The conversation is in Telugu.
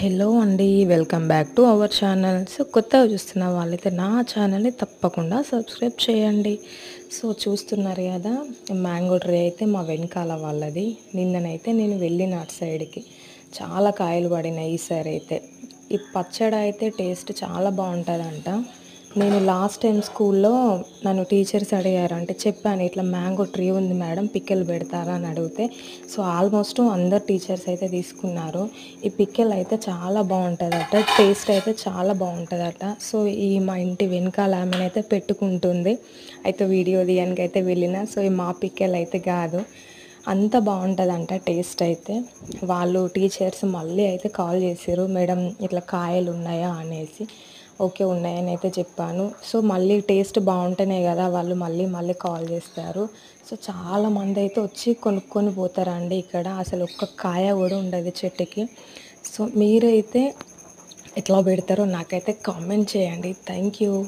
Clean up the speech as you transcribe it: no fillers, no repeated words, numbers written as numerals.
హలో అండి. Welcome back to our channel. So, కొత్తగా చూస్తున్న వాళ్ళైతే నా ఛానల్‌ని తప్పకుండా సబ్స్క్రైబ్ చేయండి. సో, చూస్తున్నారు గదా! మ్యాంగో ట్రీ అయితే మా వెనకాల వాళ్ళది. నిన్ననైతే నేను వెళ్ళిన అటు సైడ్‌కి. చాలా కాయలు పడినాయి ఈసారైతే. ఈ పచ్చడి అయితే టేస్ట్ చాలా బావుంటదంట. నేను లాస్ట్ టైమ్ స్కూల్‌లో నన్ను టీచర్స్ అడిగారు. అంటే చెప్పాను, "ఇట్లా మ్యాంగో ట్రీ ఉంది మేడం, పికిల్ పెడతారా?" అని అడిగితే, సో, ఆల్మోస్ట్ అందరు టీచర్స్ అయితే తీసుకున్నారు. ఈ పికిల్ అయితే చాలా బావుంటదట. టేస్ట్ అయితే చాలా బావుంటదట. సో, మా ఇంటి వెనకాల ఆమెనైతే పెట్టుకుంటుంది. అయితే వీడియో తీయడానికైతే వెళ్ళిన. సో, ఇది మా పికిల్ అయితే కాదు. అంత బావుంటదంట టేస్ట్ అయితే. వాళ్ళు టీచర్స్ మళ్ళీ అయితే కాల్ చేసిర్రు, "మేడం ఇట్లా కాయలున్నాయా?" అనేసి. ఓకే, ఉన్నాయని అయితే చెప్పాను. సో, మళ్ళీ టేస్ట్ బావుంటేనే గదా వాళ్ళు మళ్ళీ మళ్ళీ కాల్ చేస్తారు. సో, చాలామందైతే వచ్చి కొనుక్కొని పోతారండి ఇక్కడ. అసలు ఒక్క కాయ గూడా ఉండదు చెట్టుకి. సో, మీరైతే ఎట్లా పెడతారో నాకైతే కామెంట్ చేయండి. Thank you.